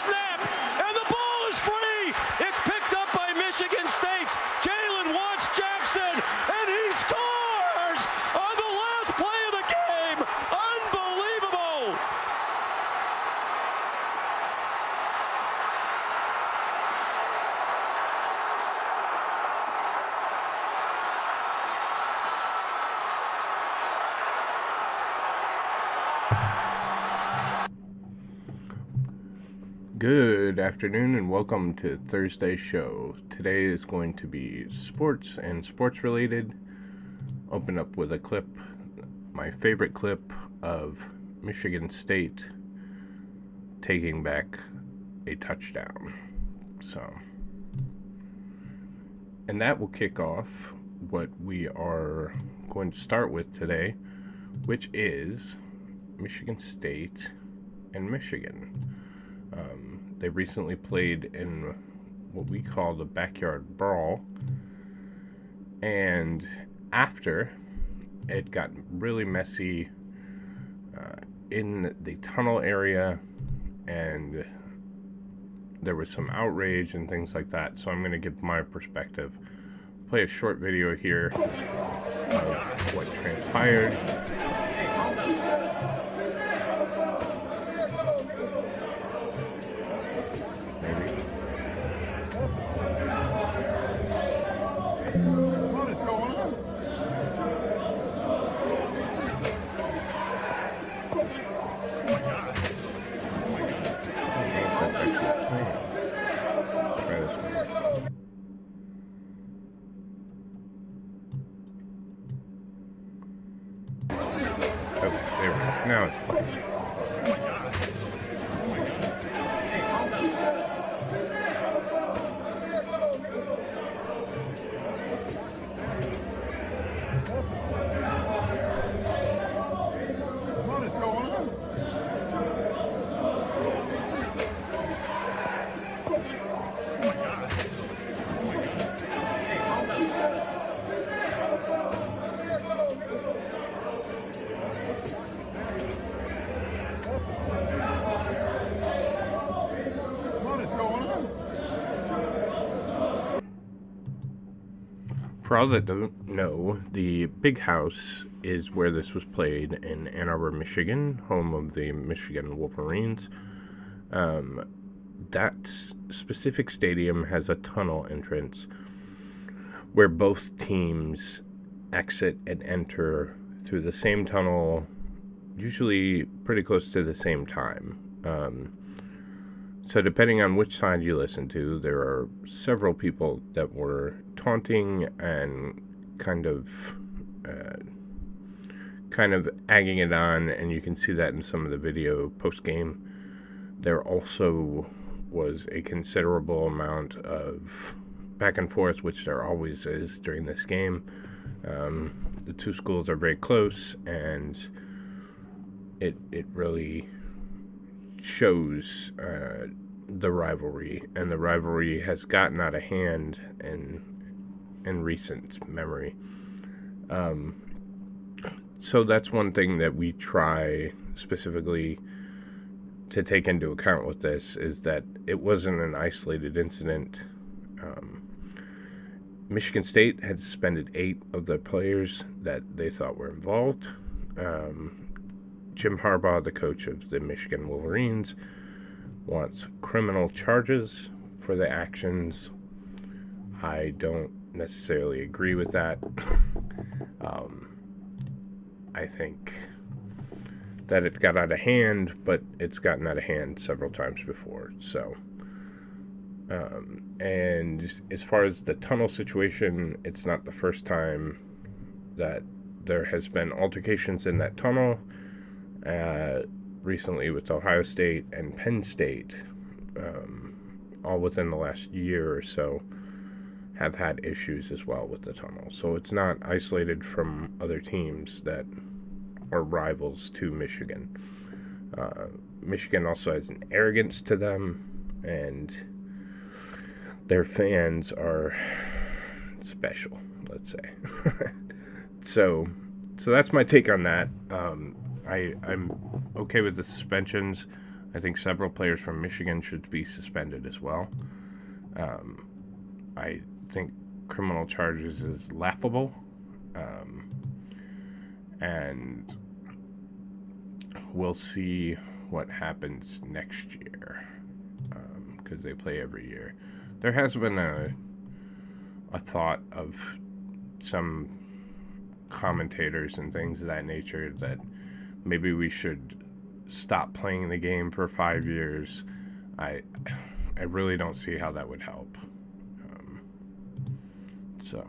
snap, and the ball is free. It's picked up by Michigan State's Jalen Watts Jackson, and he scores on the last play of the game. Unbelievable. Good afternoon and welcome to Thursday's show. Today is going to be sports and sports related. Open up with a clip, my favorite clip of Michigan State taking back a touchdown. And that will kick off what we are going to start with today, which is Michigan State and Michigan. They recently played in what we call the backyard brawl, and after it got really messy in the tunnel area, and there was some outrage and things like that. So I'm going to give my perspective. Play a short video here of what transpired. Now it's playing. What is going on? For all that don't know, the Big House is where this was played in Ann Arbor, Michigan, home of the Michigan Wolverines. That specific stadium has a tunnel entrance where both teams exit and enter through the same tunnel, usually pretty close to the same time. So depending on which side you listen to, there are several people that were taunting and kind of egging it on, and you can see that in some of the video post-game. There also was a considerable amount of back and forth, which there always is during this game. The two schools are very close, and it really shows the rivalry, and the rivalry has gotten out of hand in recent memory. So that's one thing that we try specifically to take into account with this, is that it wasn't an isolated incident. Michigan State had suspended 8 of the players that they thought were involved. Jim Harbaugh, the coach of the Michigan Wolverines, wants criminal charges for the actions. I don't necessarily agree with that. I think that it got out of hand, but it's gotten out of hand several times before. So, and as far as the tunnel situation, it's not the first time that there has been altercations in that tunnel. Recently with Ohio State and Penn State, all within the last year or so, have had issues as well with the tunnel. So it's not isolated from other teams that are rivals to Michigan. Michigan also has an arrogance to them, and their fans are special, let's say. So that's my take on that. I'm okay with the suspensions. I think several players from Michigan should be suspended as well. I think criminal charges is laughable. And we'll see what happens next year, because they play every year. There has been a thought of some commentators and things of that nature that maybe we should stop playing the game for 5 years. I really don't see how that would help. So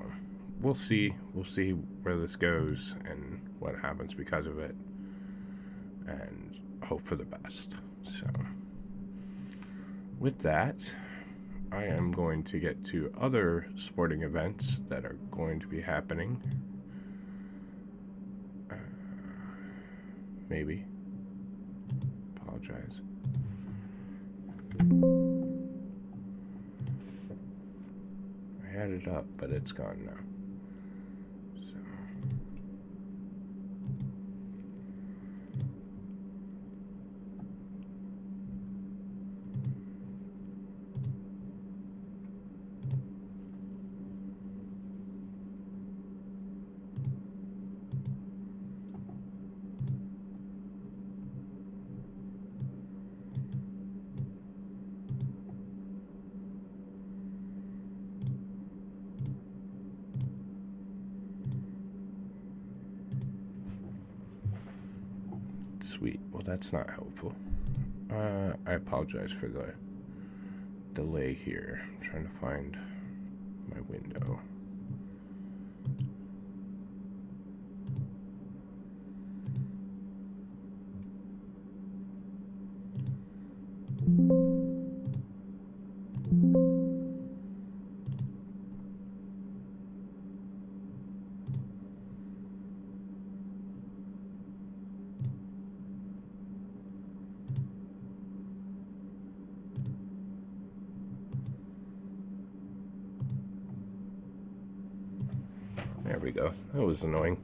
we'll see. We'll see where this goes and what happens because of it, and hope for the best. So with that, I am going to get to other sporting events that are going to be happening. Maybe. Apologize. I had it up, but it's gone now. So. Sweet. Well, that's not helpful. I apologize for the delay here. I'm trying to find my window. There we go. That was annoying.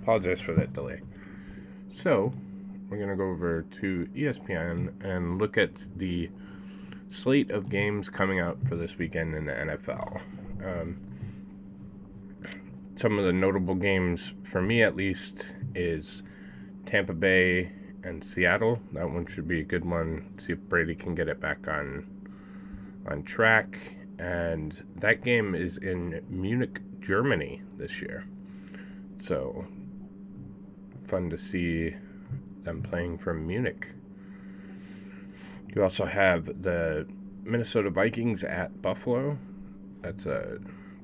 Apologize for that delay. So, we're going to go over to ESPN and look at the slate of games coming out for this weekend in the NFL. Some of the notable games, for me at least, is Tampa Bay and Seattle. That one should be a good one. See if Brady can get it back on track. And that game is in Munich, Germany this year. So, fun to see them playing from Munich. You also have the Minnesota Vikings at Buffalo. That's a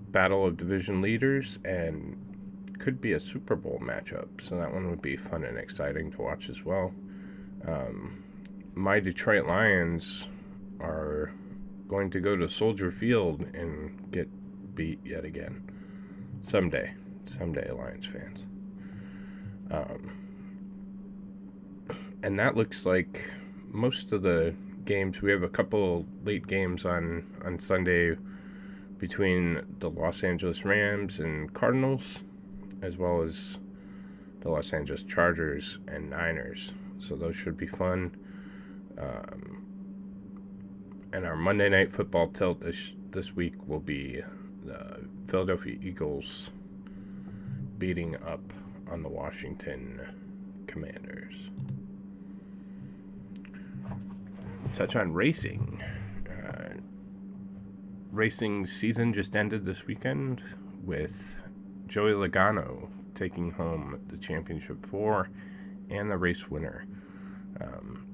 battle of division leaders and could be a Super Bowl matchup. So that one would be fun and exciting to watch as well. My Detroit Lions are going to go to Soldier Field and get beat yet again. Someday, Lions fans. And that looks like most of the games. We have a couple late games on Sunday between the Los Angeles Rams and Cardinals, as well as the Los Angeles Chargers and Niners. So those should be fun. And our Monday Night Football tilt this week will be the Philadelphia Eagles beating up on the Washington Commanders. Touch on racing. Racing season just ended this weekend with Joey Logano taking home the championship and the race winner.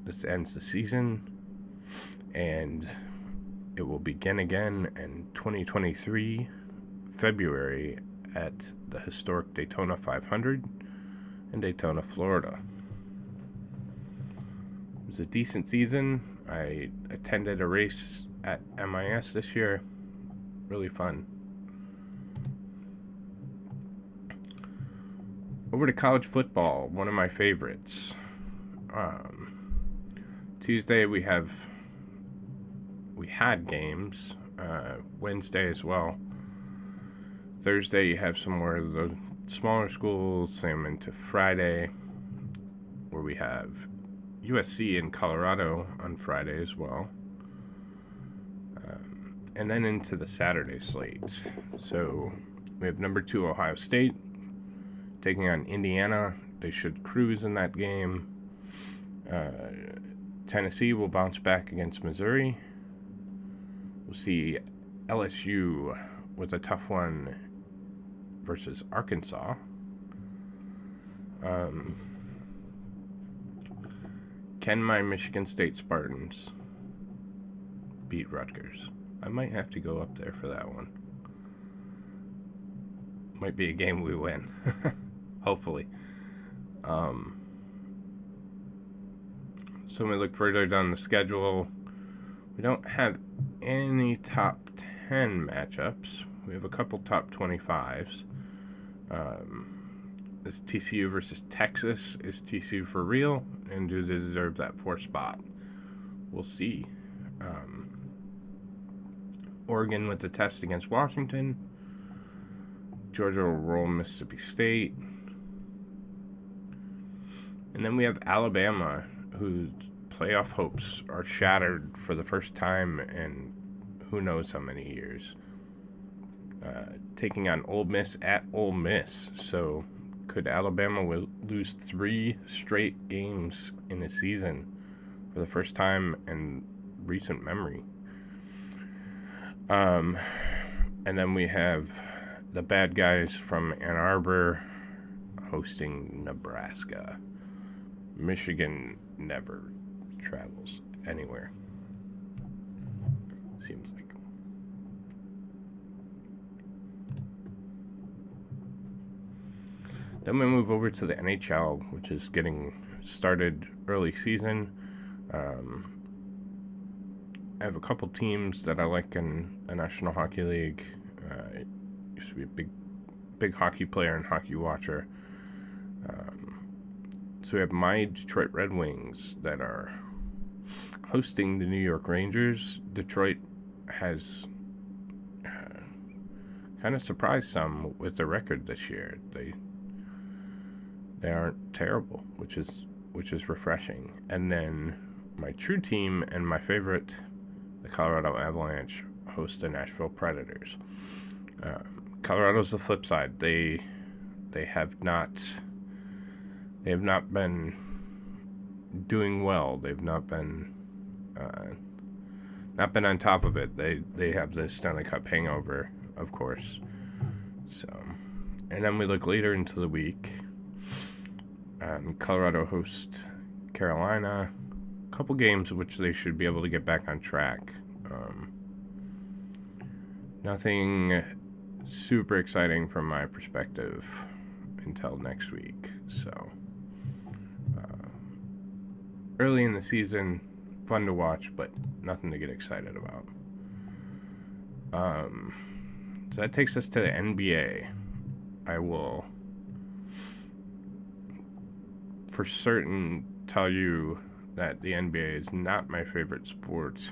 This ends the season, and it will begin again in 2023, February, at the historic Daytona 500 in Daytona, Florida. It was a decent season. I attended a race at MIS this year. Really fun. Over to college football, one of my favorites. Tuesday we had games. Wednesday as well. Thursday you have some more of the smaller schools. Same into Friday, where we have USC in Colorado on Friday as well. And then into the Saturday slate. So we have number 2 Ohio State taking on Indiana. They should cruise in that game. Tennessee will bounce back against Missouri. We'll see LSU with a tough one versus Arkansas. Can my Michigan State Spartans beat Rutgers? I might have to go up there for that one. Might be a game we win. Hopefully. So when we look further down the schedule, we don't have any top 10 matchups. We have a couple top 25s. This TCU versus Texas. Is TCU for real? And do they deserve that 4th spot? We'll see. Oregon with the test against Washington. Georgia will roll Mississippi State. And then we have Alabama, whose playoff hopes are shattered for the first time in who knows how many years. Taking on Ole Miss at Ole Miss. So could Alabama lose 3 straight games in a season for the first time in recent memory? And then we have the bad guys from Ann Arbor hosting Nebraska. Michigan never travels anywhere, seems like. Then we move over to the NHL, which is getting started early season. I have a couple teams that I like in the National Hockey League. I used to be a big hockey player and hockey watcher. So we have my Detroit Red Wings that are hosting the New York Rangers. Detroit has kind of surprised some with their record this year. They aren't terrible, which is refreshing. And then my true team and my favorite, the Colorado Avalanche, host the Nashville Predators. Colorado's the flip side. They have not been doing well. They've not been on top of it. They have this Stanley Cup hangover, of course. So, and then we look later into the week. Colorado hosts Carolina. A couple games which they should be able to get back on track. Nothing super exciting from my perspective until next week. So, early in the season, fun to watch, but nothing to get excited about. So that takes us to the NBA. I will for certain tell you that the NBA is not my favorite sport.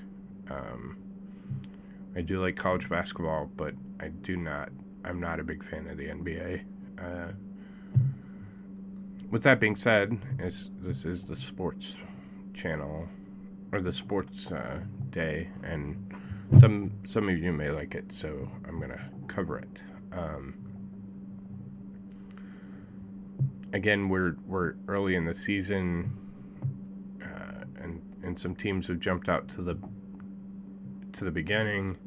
I do like college basketball, but I'm not a big fan of the NBA. With that being said, this is the sports channel, or the sports day, and some of you may like it, so I'm going to cover it. Again, we're early in the season, and some teams have jumped out to the beginning.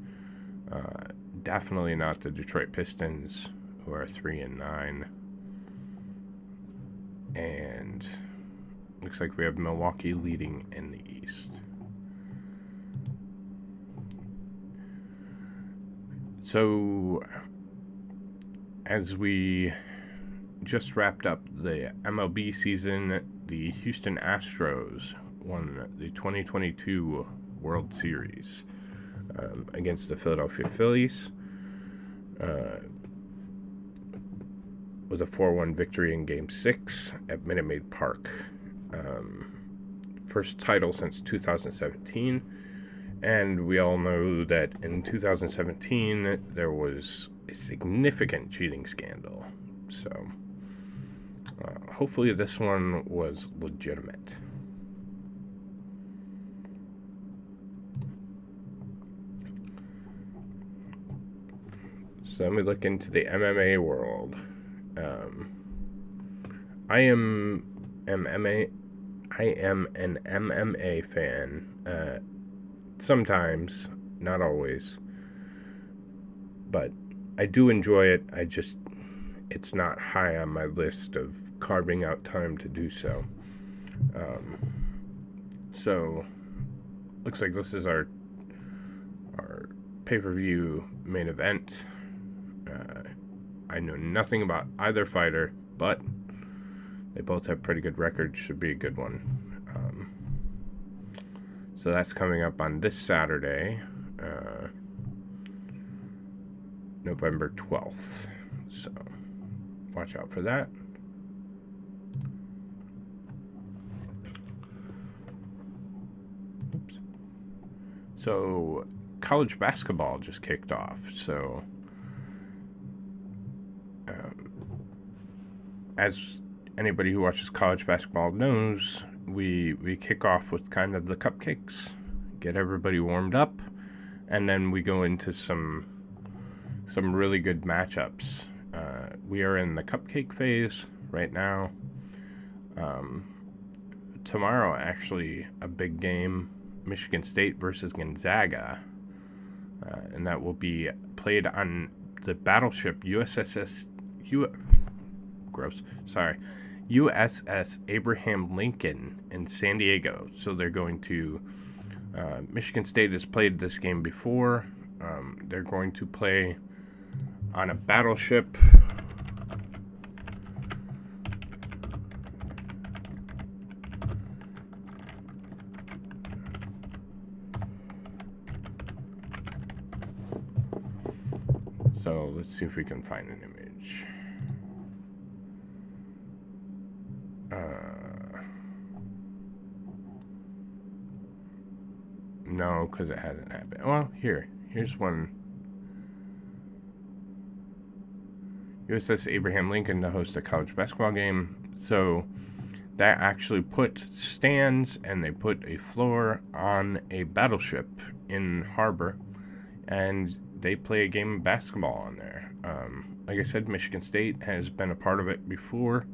Definitely not the Detroit Pistons, who are 3-9, and looks like we have Milwaukee leading in the East. So, as we just wrapped up the MLB season, the Houston Astros won the 2022 World Series against the Philadelphia Phillies. With a 4-1 victory in Game 6 at Minute Maid Park. First title since 2017. And we all know that in 2017, there was a significant cheating scandal. So, hopefully this one was legitimate. So let me look into the MMA world. I am an MMA fan. Sometimes, not always, but I do enjoy it. It's not high on my list of carving out time to do so. So, looks like this is our pay-per-view main event. I know nothing about either fighter, but they both have pretty good records. Should be a good one. So that's coming up on this Saturday, November 12th. So watch out for that. Oops. So college basketball just kicked off. So as anybody who watches college basketball knows, we kick off with kind of the cupcakes, get everybody warmed up, and then we go into some really good matchups. We are in the cupcake phase right now. Tomorrow, actually, a big game, Michigan State versus Gonzaga, and that will be played on the battleship USS Abraham Lincoln in San Diego. So they're going to, Michigan State has played this game before. They're going to play on a battleship. So let's see if we can find an image. No, because it hasn't happened. Well, here's one. USS Abraham Lincoln to host a college basketball game. So that actually put stands and they put a floor on a battleship in harbor, and they play a game of basketball on there. Like I said, Michigan State has been a part of it before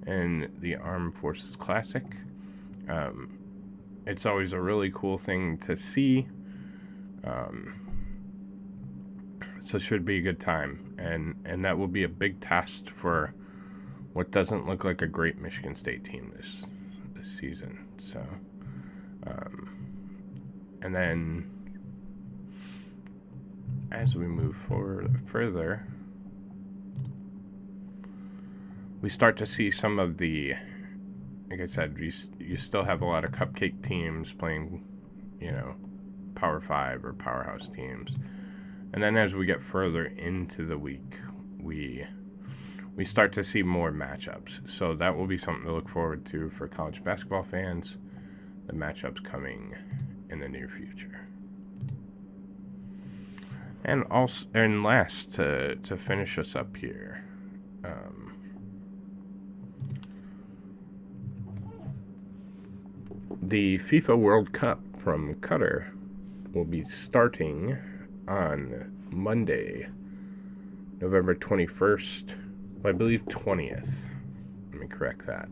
in the Armed Forces Classic. It's always a really cool thing to see. So it should be a good time. And that will be a big test for what doesn't look like a great Michigan State team this season. So, and then as we move further, we start to see some of the, like I said, you still have a lot of cupcake teams playing, Power 5 or powerhouse teams. And then as we get further into the week, we start to see more matchups. So that will be something to look forward to for college basketball fans, the matchups coming in the near future. And last, to finish us up here, the FIFA World Cup from Qatar will be starting on Monday, November 21st. Well, I believe 20th. Let me correct that.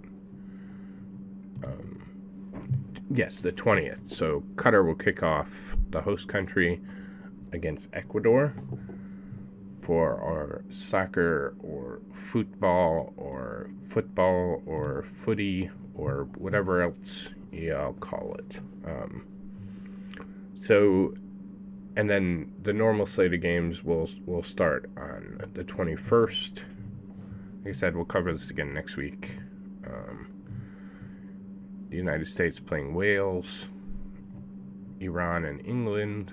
Yes, the 20th. So Qatar will kick off, the host country, against Ecuador for our soccer or football or footy or whatever else y'all call it. And then the normal slate of games will start on the 21st. Like I said, we'll cover this again next week. The United States playing Wales, Iran and England.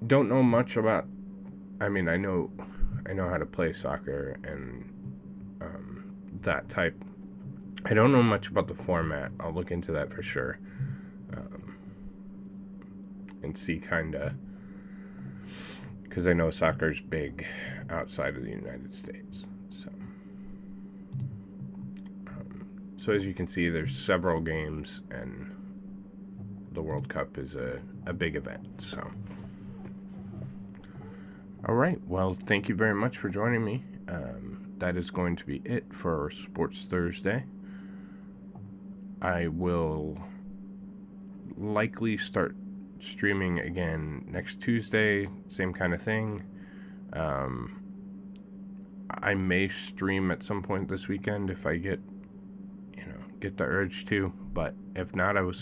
Don't know much about. I mean, I know how to play soccer and that type. I don't know much about the format. I'll look into that for sure. And see kinda, because I know soccer's big outside of the United States. So as you can see, there's several games, and the World Cup is a big event. So All right. Well, thank you very much for joining me. That is going to be it for Sports Thursday. I will likely start streaming again next Tuesday, same kind of thing. I may stream at some point this weekend if I get the urge to, but if not, I was